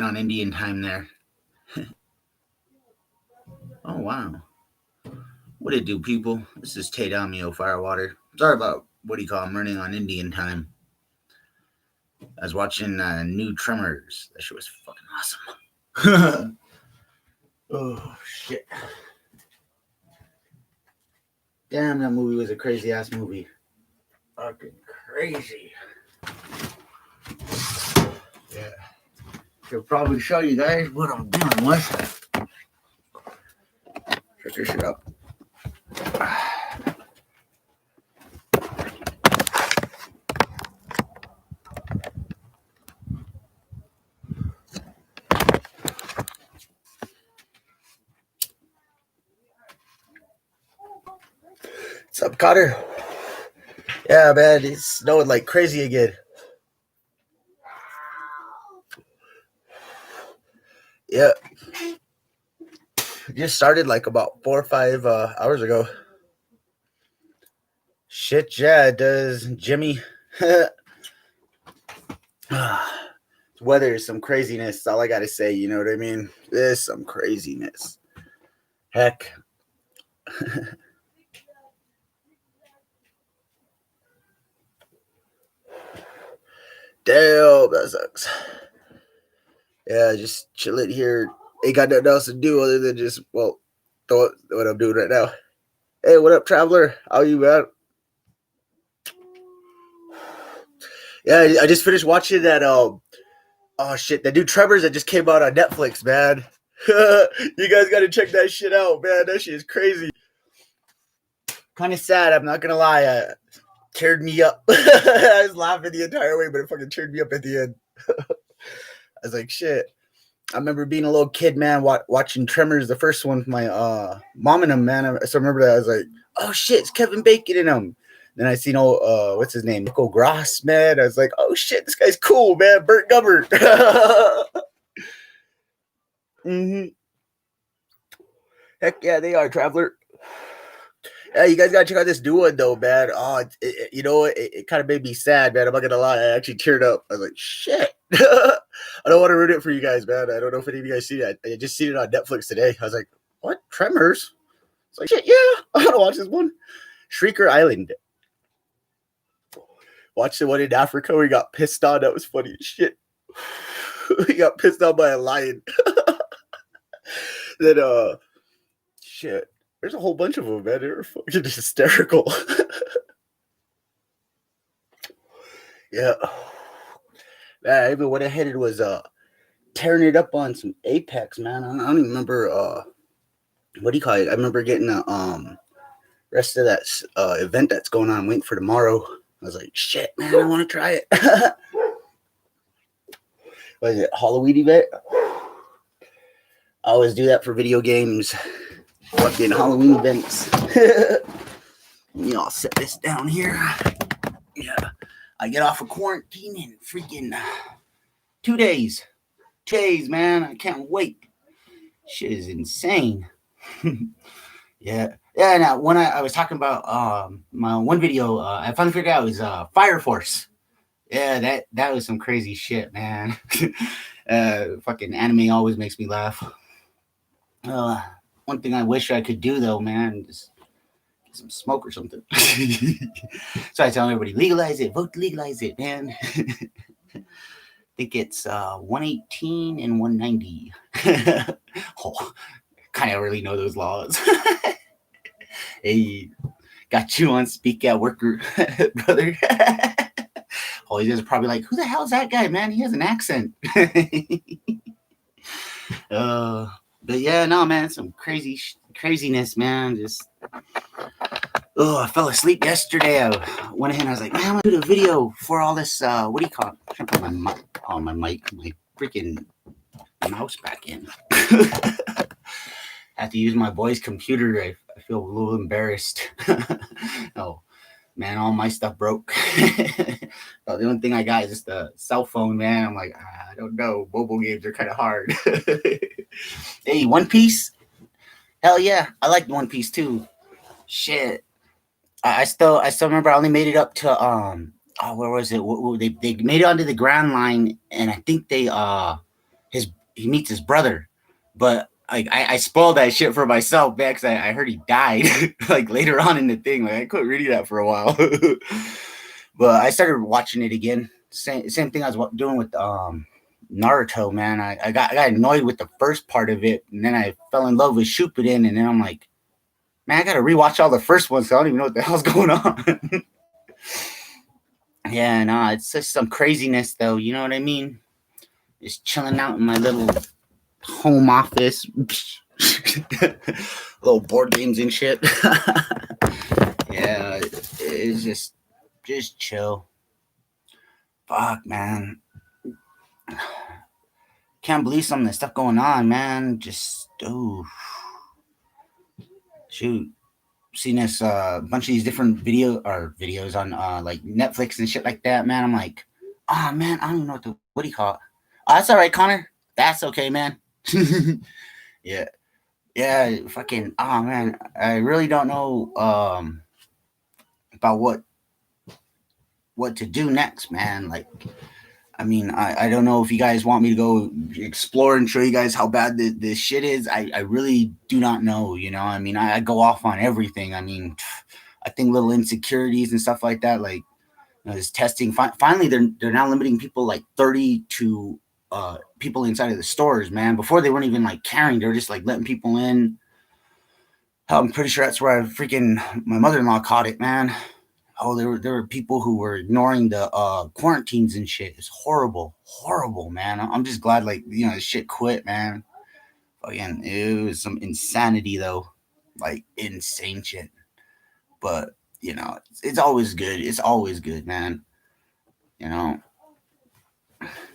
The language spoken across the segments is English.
on Indian time there. Oh, wow. What it do, people? This is Tate Amio Firewater. Sorry about I'm running on Indian time. I was watching New Tremors. That shit was fucking awesome. Oh, shit. Damn, that movie was a crazy ass movie. Fucking crazy. Yeah. Should probably show you guys what I'm doing with. Check this shit up. What's up, Cotter? Yeah, man, it's snowing like crazy again. Yeah. Just started like about 4 or 5 hours ago. Shit, yeah, it does, Jimmy. Weather is some craziness. That's all I gotta say. You know what I mean? There's some craziness. Heck. Damn, that sucks. Yeah, just chilling here. Ain't got nothing else to do other than just, well, what I'm doing right now. Hey, what up, traveler? How you, man? Yeah, I just finished watching that. Oh shit, that new Tremors that just came out on Netflix, man. You guys got to check that shit out, man. That shit is crazy. Kind of sad. I'm not gonna lie. Teared me up. I was laughing the entire way, but it fucking teared me up at the end. I was like, shit. I remember being a little kid, man, watching Tremors, the first one with my mom and him, man. I still remember that. I was like, oh shit, it's Kevin Bacon in him. Then I seen what's his name? Nico Gross, man. I was like, oh shit, this guy's cool, man. Burt Gubbert. Mm-hmm. Heck yeah, they are, traveler. Yeah, you guys gotta check out this new one though, man. Oh, you know, it kind of made me sad, man. I'm not gonna lie, I actually teared up. I was like, shit. I don't want to ruin it for you guys, man. I don't know if any of you guys see that. I just seen it on Netflix today. I was like, what? Tremors? It's like, shit, yeah. I want to watch this one. Shrieker Island. Watch the one in Africa where he got pissed on. That was funny as shit. He got pissed on by a lion. Then, shit. There's a whole bunch of them, man. They were fucking hysterical. Yeah. Man, I even went ahead and was tearing it up on some Apex, man. I don't even remember what do you call it? I remember getting the rest of that event that's going on. I'm waiting for tomorrow. I was like, shit, man, I want to try it. What is it? Halloween event? I always do that for video games. Fucking Halloween events. You know, I'll set this down here. Yeah. I get off of quarantine in freaking 2 days. 2 days, man. I can't wait. Shit is insane. Yeah. Yeah, now when I was talking about my one video, I finally figured out it was Fire Force. Yeah, that was some crazy shit, man. Fucking anime always makes me laugh. One thing I wish I could do though, man, is get some smoke or something. So I tell everybody, legalize it, vote to legalize it, man. I think it's 118 and 190. Oh, kind of really know those laws. Hey, got you on speak at worker, brother. Oh, you guys are probably like, who the hell is that guy, man? He has an accent. But yeah, no, man, some craziness, man. Just, I fell asleep yesterday. I went ahead and I was like, man, I'm gonna do the video for all this. What do you call it? I'm trying to put my freaking mouse back in. I have to use my boy's computer. I feel a little embarrassed. Oh, man, all my stuff broke. The only thing I got is just a cell phone, man. I'm like, I don't know. Mobile games are kind of hard. Hey, One Piece? Hell yeah. I like One Piece too. Shit. I still remember I only made it up to where was it? They made it onto the Grand Line, and I think they he meets his brother, but like I spoiled that shit for myself, man, because I heard he died like later on in the thing. Like I couldn't read that for a while, but I started watching it again. Same thing I was doing with Naruto, man. I got annoyed with the first part of it, and then I fell in love with Shippuden, and then I'm like, man, I gotta rewatch all the first ones. So I don't even know what the hell's going on. Yeah, no, it's just some craziness, though. You know what I mean? Just chilling out in my little home office, little board games and shit. Yeah, it's just chill. Fuck, man. Can't believe some of the stuff going on, man. Just shoot. Seen this bunch of these different videos on like Netflix and shit like that, man. I'm like, oh man, I don't even know what do you call it? Oh, that's all right, Connor. That's okay, man. Yeah, yeah, fucking. Oh man, I really don't know about what to do next, man. Like, I mean, I don't know if you guys want me to go explore and show you guys how bad this shit is. I really do not know, you know. I mean, I go off on everything. I mean, I think little insecurities and stuff like that, like this testing. Finally, they're now limiting people like 30 to people inside of the stores, man. Before they weren't even like caring; they were just like letting people in. I'm pretty sure that's where my mother-in-law caught it, man. Oh, there were people who were ignoring the quarantines and shit. It's horrible, man. I'm just glad, like, this shit quit, man. Again, it was some insanity though, like insane shit. But it's always good. It's always good, man. You know,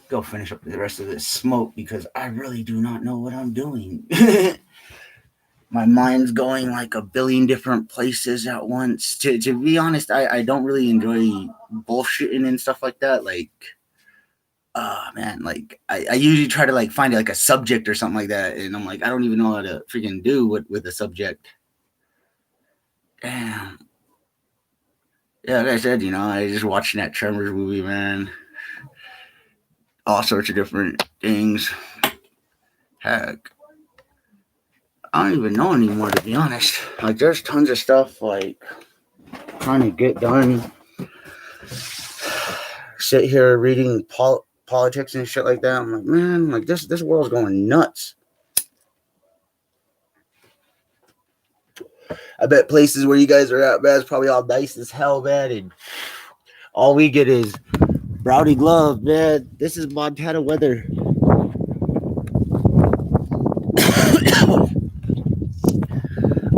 go finish up the rest of this smoke because I really do not know what I'm doing. My mind's going like a billion different places at once. To be honest, I don't really enjoy bullshitting and stuff like that. Like, oh man, like I usually try to like find like a subject or something like that, and I'm like, I don't even know how to freaking do with a subject. Damn. Yeah, like I said, I just watching that Tremors movie, man. All sorts of different things. Heck, I don't even know anymore, to be honest. Like, there's tons of stuff like trying to get done. Sit here reading politics and shit like that. I'm like, man, like this world's going nuts. I bet places where you guys are at, man, it's probably all nice as hell, man, and all we get is Brownie Glove, man. This is Montana weather.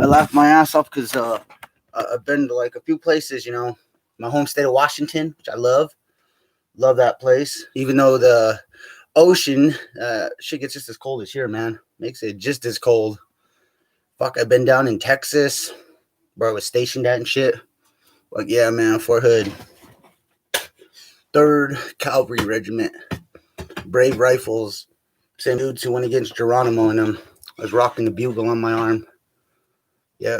I laughed my ass off because I've been to like a few places, my home state of Washington, which I love that place. Even though the ocean shit gets just as cold as here, man, makes it just as cold. Fuck, I've been down in Texas where I was stationed at and shit. Like, yeah, man, Fort Hood, 3rd Cavalry Regiment, Brave Rifles, same dudes who went against Geronimo and them. I was rocking the bugle on my arm. Yeah.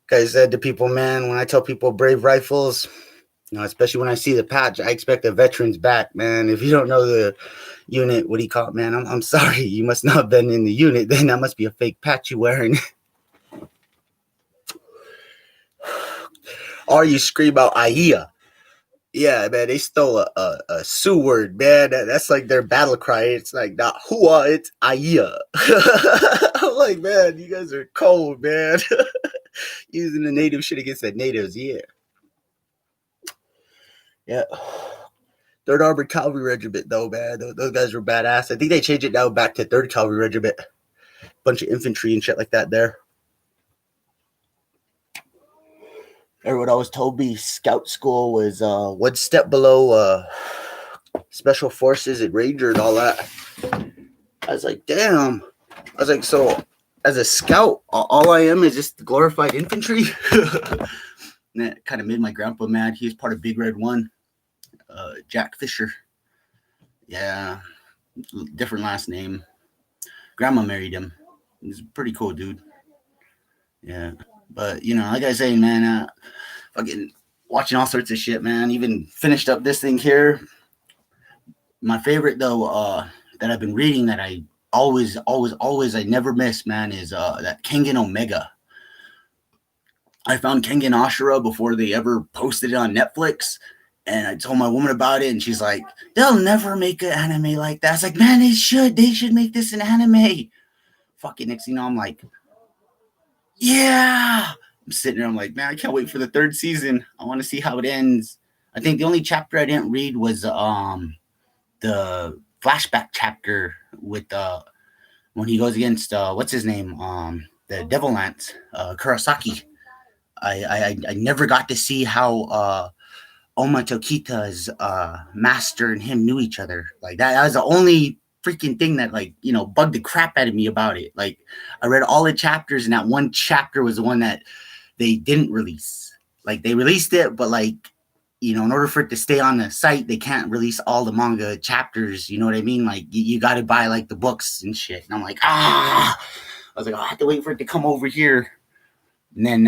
Guy said to people, man, when I tell people Brave Rifles, especially when I see the patch, I expect a veteran's back, man. If you don't know the unit, what do you call it, man? I'm sorry. You must not have been in the unit. Then that must be a fake patch you're wearing. Or you scream out Aia. Yeah, man, they stole a Sioux word, man. That's like their battle cry. It's like not hua, it's Aia. I'm like, man, you guys are cold, man. Using the native shit against the natives, yeah. Yeah. 3rd Armored Cavalry Regiment, though, man. Those guys were badass. I think they changed it now back to 3rd Cavalry Regiment. Bunch of infantry and shit like that there. Everyone always told me scout school was one step below special forces and ranger and all that. I was like, damn. I was like, so as a scout, all I am is just glorified infantry. And that kind of made my grandpa mad. He was part of Big Red 1, Jack Fisher. Yeah, different last name. Grandma married him. He's a pretty cool dude. Yeah, but like I say, man, fucking watching all sorts of shit, man. Even finished up this thing here. My favorite though, that I've been reading that I always I never miss, man, is that Kengan Omega. I found Kengan Ashura before they ever posted it on Netflix, and I told my woman about it, and she's like, "They'll never make an anime like that." I was like, "Man, they should. They should make this an anime." Fucking next thing you know, I'm like, "Yeah." I'm sitting there, I'm like, "Man, I can't wait for the third season. I want to see how it ends." I think the only chapter I didn't read was the flashback chapter with when he goes against what's his name, the Devil Lance, Kurosaki. I never got to see how Oma Tokita's master and him knew each other. Like that was the only freaking thing that bugged the crap out of me about it. Like I read all the chapters, and that one chapter was the one that they didn't release. Like they released it, but in order for it to stay on the site, they can't release all the manga chapters. You know what I mean? Like you got to buy like the books and shit. And I'm like, I was like, I have to wait for it to come over here. And then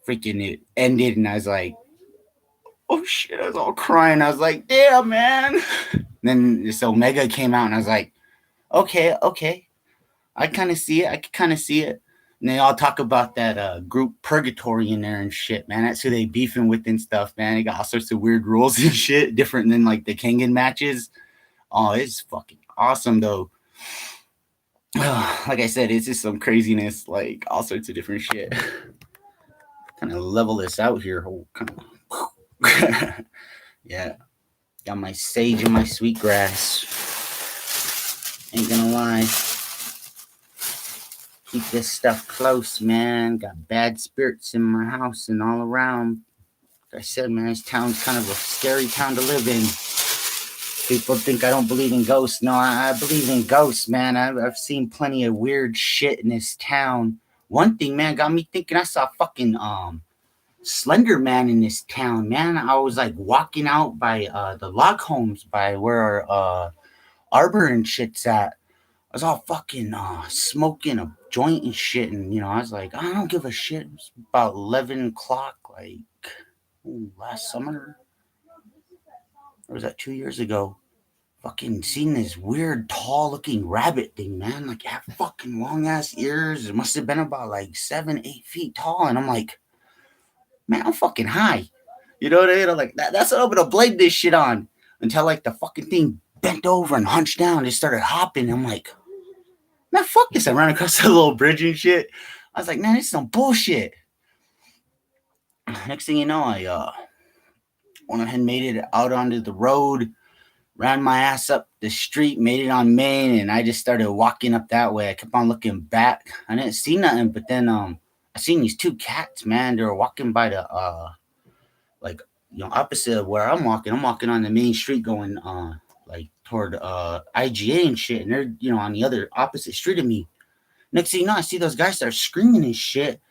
freaking it ended, and I was like, oh shit! I was all crying. I was like, damn, man. And then this Omega came out, and I was like, okay, I kind of see it. I can kind of see it. And they all talk about that group Purgatory in there and shit, man. That's who they beefing with and stuff, man. They got all sorts of weird rules and shit, different than like the Kengan matches. Oh, it's fucking awesome though. Like I said, it's just some craziness, like all sorts of different shit. Kind of level this out here. Oh, kind of. Yeah. Got my sage and my sweetgrass. Ain't gonna lie. Keep this stuff close, man. Got bad spirits in my house and all around. Like I said, man, this town's kind of a scary town to live in. People think I don't believe in ghosts. No, I believe in ghosts, man. I've seen plenty of weird shit in this town. One thing, man, got me thinking I saw fucking Slender Man in this town, man. I was like walking out by the log homes by where Arbor and shit's at. I was all fucking smoking a joint and shit, and I was like, I don't give a shit. It was about 11 o'clock, like last summer, or was that 2 years ago? Fucking seen this weird, tall-looking rabbit thing, man. Like, it had fucking long-ass ears. It must have been about, like, 7, 8 feet tall. And I'm like, man, I'm fucking high. You know what I mean? I'm like, that's what I'm going to blame this shit on. Until, like, the fucking thing bent over and hunched down. It started hopping. I'm like, man, fuck this. I ran across a little bridge and shit. I was like, man, this is some bullshit. Next thing you know, I went ahead and made it out onto the road. Ran my ass up the street, made it on Main, and I just started walking up that way. I kept on looking back. I didn't see nothing, but then I seen these two cats, man. They were walking by the opposite of where I'm walking. I'm walking on the main street going like toward IGA and shit, and they're on the other opposite street of me. Next thing you know, I see those guys start screaming and shit.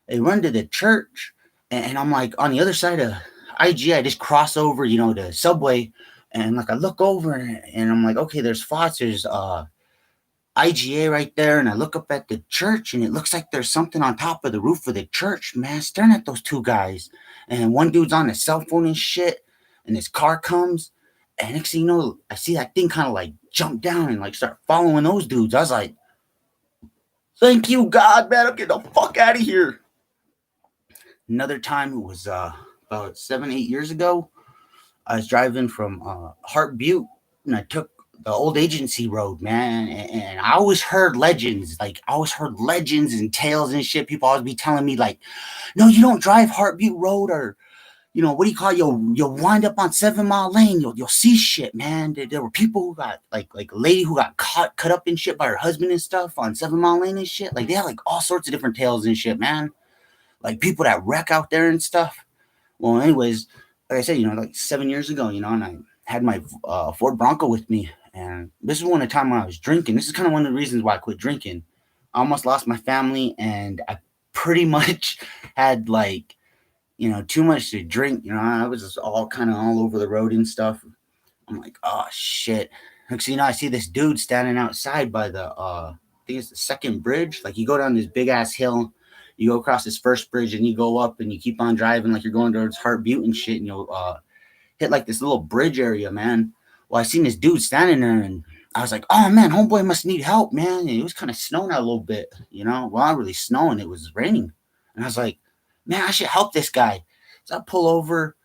They run to the church, and I'm like on the other side of IGA. I just cross over, the subway. And like I look over and I'm like, okay, there's Foster's IGA right there. And I look up at the church and it looks like there's something on top of the roof of the church, man, staring at those two guys. And one dude's on his cell phone and shit. And his car comes. And next thing you know, I see that thing kind of like jump down and like start following those dudes. I was like, thank you, God, man. I'm getting the fuck out of here. Another time, it was about 7, 8 years ago. I was driving from Hart Butte, and I took the old agency road, man. And I always heard legends, and tales and shit. People always be telling me, like, no, you don't drive Hart Butte Road, or, what do you call it? You'll wind up on 7 Mile Lane. You'll see shit, man. There were people who got, like a lady who got cut up in shit by her husband and stuff on 7 Mile Lane and shit. Like, they had, like, all sorts of different tales and shit, man. Like, people that wreck out there and stuff. Well, anyways, like I said, like 7 years ago, and I had my Ford Bronco with me. And this is one of the time when I was drinking. This is kind of one of the reasons why I quit drinking. I almost lost my family, and I pretty much had, like, too much to drink. I was just all kind of all over the road and stuff. I'm like, oh, shit. Next thing you know, I see this dude standing outside by the, I think it's the second bridge. Like, you go down this big-ass hill. You go across this first bridge and you go up and you keep on driving like you're going towards Hart Butte and shit, and you'll hit like this little bridge area, man. Well, I seen this dude standing there, and I was like, "Oh man, homeboy must need help, man." And it was kind of snowing out a little bit, Well, not really snowing; it was raining, and I was like, "Man, I should help this guy." So I pull over.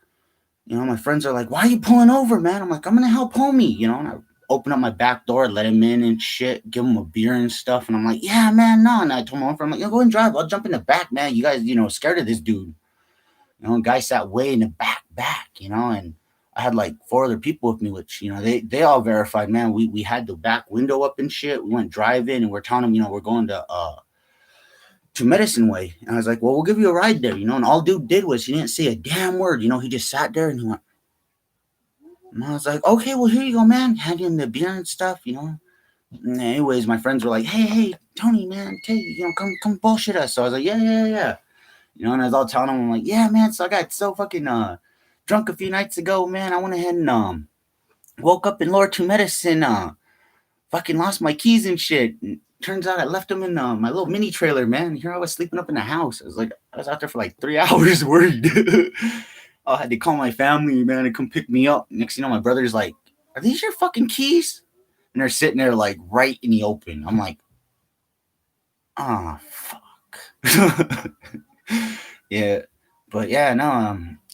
My friends are like, "Why are you pulling over, man?" I'm like, "I'm gonna help homie," And I open up my back door, let him in and shit, give him a beer and stuff, and I'm like, "Yeah, man, no." And I told my friend, I'm like, "Go and drive. I'll jump in the back, man. You guys, scared of this dude." And guy sat way in the back, and I had like four other people with me, which, they all verified, man. We had the back window up and shit. We went driving and we're telling them, we're going to Medicine Way. And I was like, "Well, we'll give you a ride there," And all dude did was he didn't say a damn word, he just sat there and he went, and I was like, "Okay, well, here you go, man." Hand him the beer and stuff. And anyways, my friends were like, "Hey, Tony, man, come bullshit us." So I was like, "Yeah, yeah, yeah." And I was all telling him, I'm like, "Yeah, man, so I got so fucking drunk a few nights ago, man. I went ahead and woke up in Lower Two Medicine, fucking lost my keys and shit. And turns out I left them in my little mini trailer, man. Here I was sleeping up in the house. I was out there for like 3 hours worried. I had to call my family, man, to come pick me up. Next thing you know, my brother's like, "Are these your fucking keys?" And they're sitting there like right in the open. I'm like, "Oh fuck." Yeah. But yeah, no,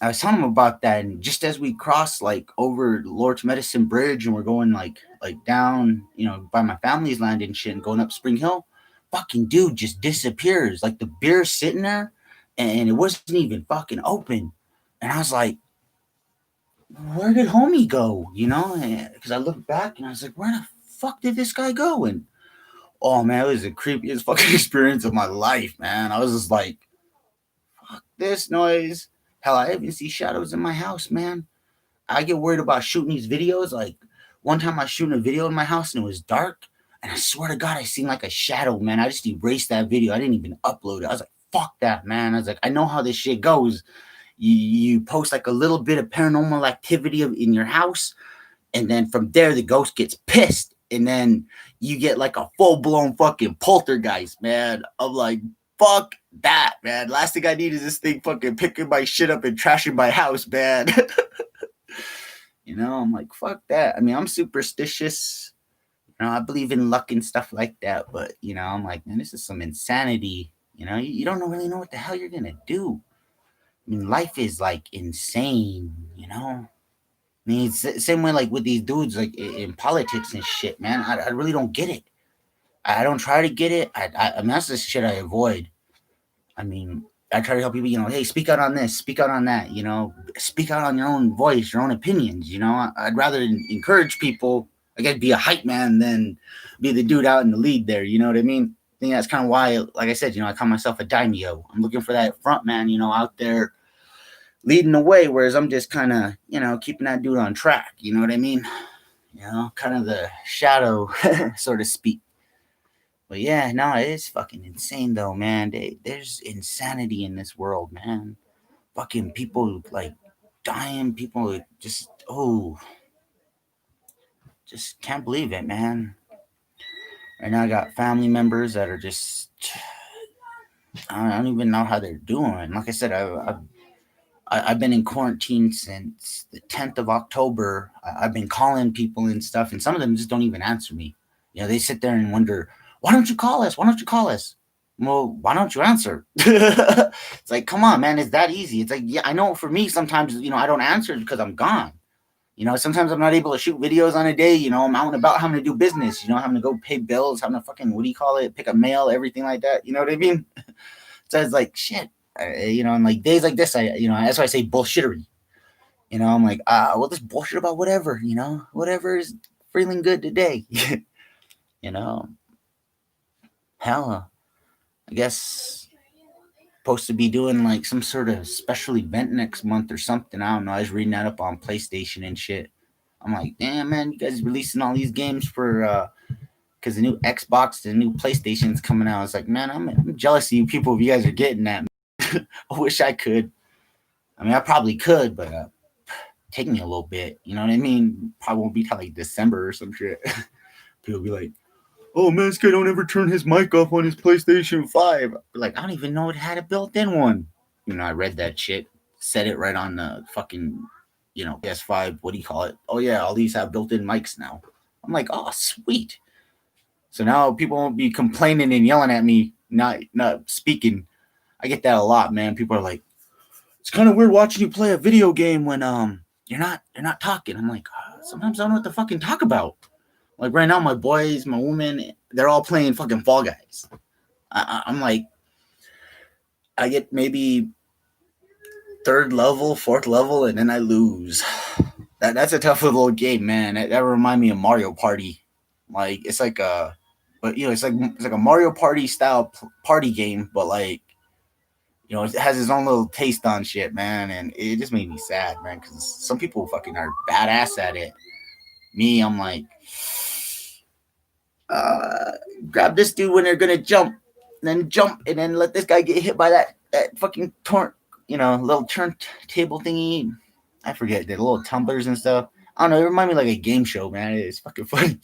I was telling him about that, and just as we crossed like over Lord's Medicine Bridge, and we're going like down, by my family's land and shit, and going up Spring Hill, fucking dude just disappears. Like the beer's sitting there, and it wasn't even fucking open, and I was like, "Where did homie go?" Because I looked back and I was like, "Where the fuck did this guy go?" And oh man, it was the creepiest fucking experience of my life, man. I was just like, "This noise." Hell, I even see shadows in my house, man. I get worried about shooting these videos. Like one time I was shooting a video in my house and it was dark. And I swear to God, I seen like a shadow, man. I just erased that video. I didn't even upload it. I was like, "Fuck that, man." I was like, I know how this shit goes. You post like a little bit of paranormal activity in your house. And then from there, the ghost gets pissed. And then you get like a full blown fucking poltergeist, man. I'm like, fuck that, man. Last thing I need is this thing fucking picking my shit up and trashing my house, man. I'm like, fuck that. I mean, I'm superstitious. I believe in luck and stuff like that. But, I'm like, man, this is some insanity. You don't really know what the hell you're going to do. I mean, life is like insane. I mean, it's the same way like with these dudes like in politics and shit, man. I really don't get it. I don't try to get it. I mean, that's the shit I avoid. I mean, I try to help people, hey, speak out on this, speak out on that, speak out on your own voice, your own opinions, I'd rather encourage people, I guess, be a hype man than be the dude out in the lead there, you know what I mean? I think that's kind of why, like I said, I call myself a daimyo. I'm looking for that front man, out there leading the way, whereas I'm just kind of, keeping that dude on track, you know what I mean? Kind of the shadow, so to speak. But yeah, no, it is fucking insane though, man. There's insanity in this world, man. Fucking people like dying, people just just can't believe it, man. Right now, I got family members that are just I don't even know how they're doing. Like I said, I've been in quarantine since the 10th of October. I've been calling people and stuff, and some of them just don't even answer me. They sit there and wonder, "Why don't you call us? Why don't you call us?" Well, why don't you answer? It's like, come on, man, it's that easy. It's like, yeah, I know for me, sometimes, I don't answer because I'm gone. Sometimes I'm not able to shoot videos on a day. I'm out and about having to do business, having to go pay bills, having to fucking, what do you call it, pick up mail, everything like that. You know what I mean? So it's like, shit. And like days like this, that's why I say bullshittery. I'm like, well, this bullshit about whatever, whatever is feeling good today. you know, Hell, I guess supposed to be doing like some sort of special event next month or something. I don't know. I was reading that up on PlayStation and shit. I'm like, damn, man, you guys releasing all these games for because the new Xbox, the new PlayStation's coming out. It's like, man, I'm jealous of you people if you guys are getting that. I wish I could. I mean, I probably could, but take me a little bit. You know what I mean? Probably won't be till like December or some shit. People be like, "Oh man, this guy don't ever turn his mic off on his PlayStation 5." Like, I don't even know it had a built-in one. I read that shit, said it right on the fucking PS5, what do you call it? Oh yeah, all these have built-in mics now. I'm like, oh sweet. So now people won't be complaining and yelling at me, not speaking. I get that a lot, man. People are like, it's kind of weird watching you play a video game when you're not talking. I'm like, sometimes I don't know what to fucking talk about. Like right now, my boys, my woman, they're all playing fucking Fall Guys. I'm like, I get maybe third level, fourth level, and then I lose. That's a tough little game, man. That remind me of Mario Party. Like it's like a, but it's like a Mario Party style party game, but like it has its own little taste on shit, man, and it just made me sad, man, because some people fucking are badass at it. Me, I'm like, uh, grab this dude when they're gonna jump, and then let this guy get hit by that fucking little turntable thingy. I forget the little tumblers and stuff. I don't know. It reminded me like a game show, man. It's fucking funny.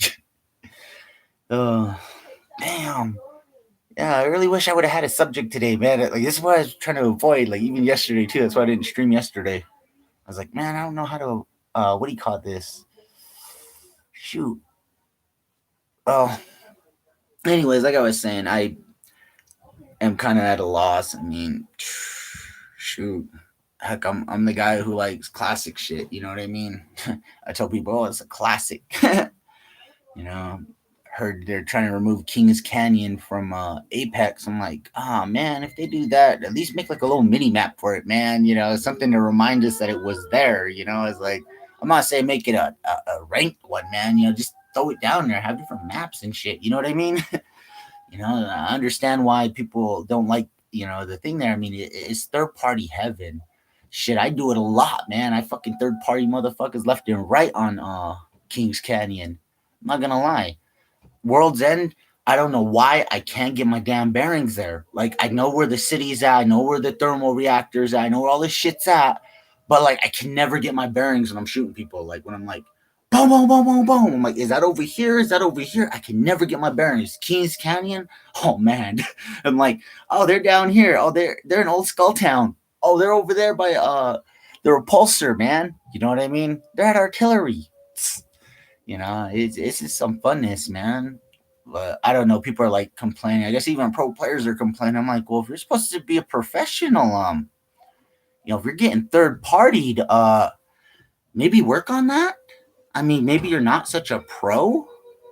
Damn. Yeah, I really wish I would have had a subject today, man. Like this is what I was trying to avoid. Like even yesterday too. That's why I didn't stream yesterday. I was like, man, I don't know how to. What do you call this? Shoot. Oh. Anyways, like I was saying, I am kind of at a loss. I mean, shoot. Heck, I'm the guy who likes classic shit. You know what I mean? I tell people, oh, it's a classic. Heard they're trying to remove Kings Canyon from Apex. I'm like, man, if they do that, at least make like a little mini map for it, man. Something to remind us that it was there. It's like I'm not saying make it a ranked one, man. Just throw it down there, have different maps and shit. You know what I mean? I understand why people don't like the thing there. I mean, it's third party heaven. Shit, I do it a lot, man. I fucking third party motherfuckers left and right on Kings Canyon. I'm not gonna lie. World's End, I don't know why I can't get my damn bearings there. Like, I know where the city's at. I know where the thermal reactor's at. I know where all this shit's at. But, like, I can never get my bearings when I'm shooting people. Like, when I'm like, boom, boom, boom, boom, boom. I'm like, is that over here? Is that over here? I can never get my bearings. Kings Canyon? Oh, man. I'm like, oh, they're down here. Oh, they're in Old Skull Town. Oh, they're over there by the repulsor, man. You know what I mean? They're at artillery. It's just some funness, man. But I don't know. People are like complaining. I guess even pro players are complaining. I'm like, well, if you're supposed to be a professional, if you're getting third partied, maybe work on that. I mean, maybe you're not such a pro.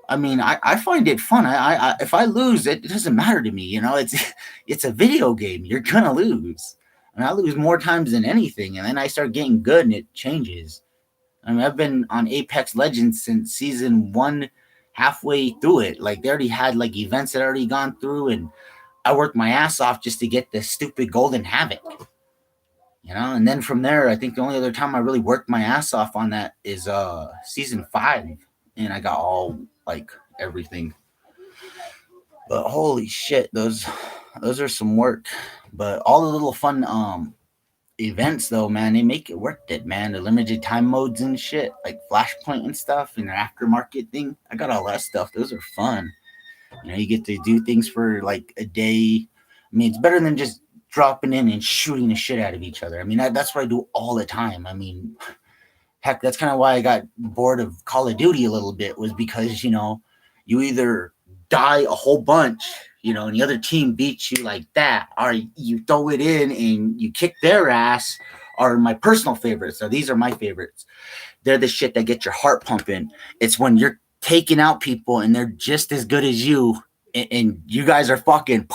I mean, I find it fun. I if I lose, it doesn't matter to me. It's a video game. You're gonna lose, and I lose more times than anything. And then I start getting good, and it changes. I mean, I've been on Apex Legends since season 1, halfway through it. Like, they already had, like, events that already gone through, and I worked my ass off just to get the stupid Golden Havoc. And then from there, I think the only other time I really worked my ass off on that is season 5, and I got all, like, everything. But holy shit, those are some work. But all the little fun events though, man, they make it worth it, man. The limited time modes and shit, like Flashpoint and stuff, and their aftermarket thing. I got all that stuff. Those are fun. You get to do things for like a day. I mean, it's better than just dropping in and shooting the shit out of each other. I mean, that's what I do all the time. I mean, heck, that's kind of why I got bored of Call of Duty a little bit, was because you either die a whole bunch, and the other team beats you like that, or you throw it in and you kick their ass, are my personal favorites. So these are my favorites. They're the shit that get your heart pumping. It's when you're taking out people and they're just as good as you, and you guys are fucking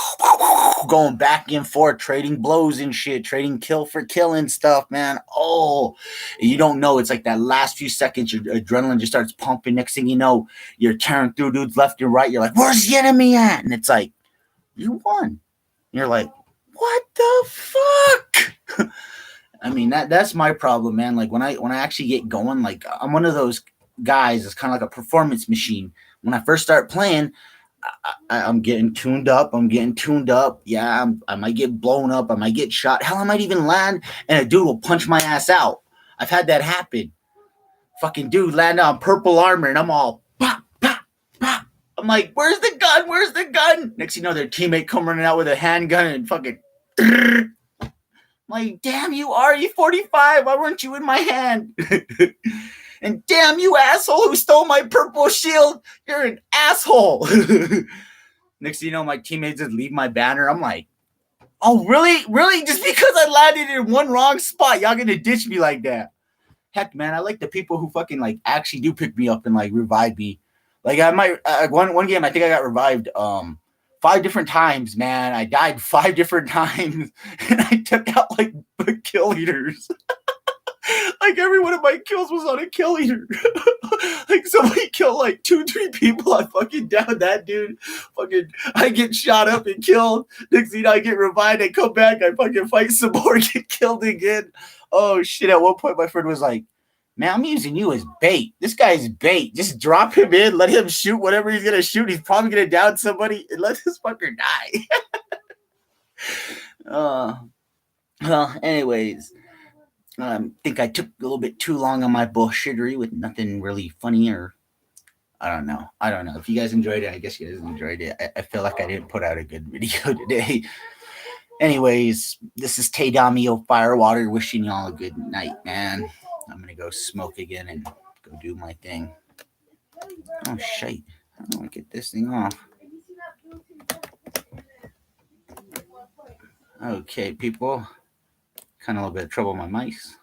going back and forth, trading blows and shit, trading kill for kill and stuff, man. Oh, you don't know. It's like that last few seconds, your adrenaline just starts pumping. Next thing you know, you're tearing through dudes left and right. You're like, where's the enemy at? And it's like, you won. And you're like, what the fuck? I mean, that's my problem, man. Like when I actually get going, like I'm one of those guys that's kind of like a performance machine. When I first start playing, I'm getting tuned up. Yeah, I might get blown up. I might get shot. Hell, I might even land and a dude will punch my ass out. I've had that happen. Fucking dude land on purple armor and I'm all pop, pop, pop. I'm like, where's the gun? Where's the gun? Next thing you know, their teammate come running out with a handgun and fucking. I'm like, damn you, RE45, why weren't you in my hand? And damn you, asshole, who stole my purple shield. You're an asshole. Next thing you know, my teammates just leave my banner. I'm like, oh, really? Really? Just because I landed in one wrong spot, y'all gonna ditch me like that? Heck, man, I like the people who fucking like actually do pick me up and like revive me. Like I might one game, I think I got revived 5 different times, man. I died 5 different times, and I took out like kill leaders. Like every one of my kills was on a kill leader. Like somebody killed like 2-3 people. I fucking downed that dude. Fucking, I get shot up and killed. Next thing you know, I get revived. I come back. I fucking fight some more. Get killed again. Oh shit! At one point, my friend was like, "Man, I'm using you as bait. This guy's bait. Just drop him in. Let him shoot whatever he's gonna shoot. He's probably gonna down somebody and let this fucker die." Well, anyways. I think I took a little bit too long on my bullshittery with nothing really funny, or I don't know. If you guys enjoyed it, I guess you guys enjoyed it. I feel like I didn't put out a good video today. Anyways, this is Tay Damio Firewater wishing y'all a good night, man. I'm gonna go smoke again and go do my thing. Oh shit. How do I get this thing off? Okay, people. Kind of a little bit of trouble with my mice.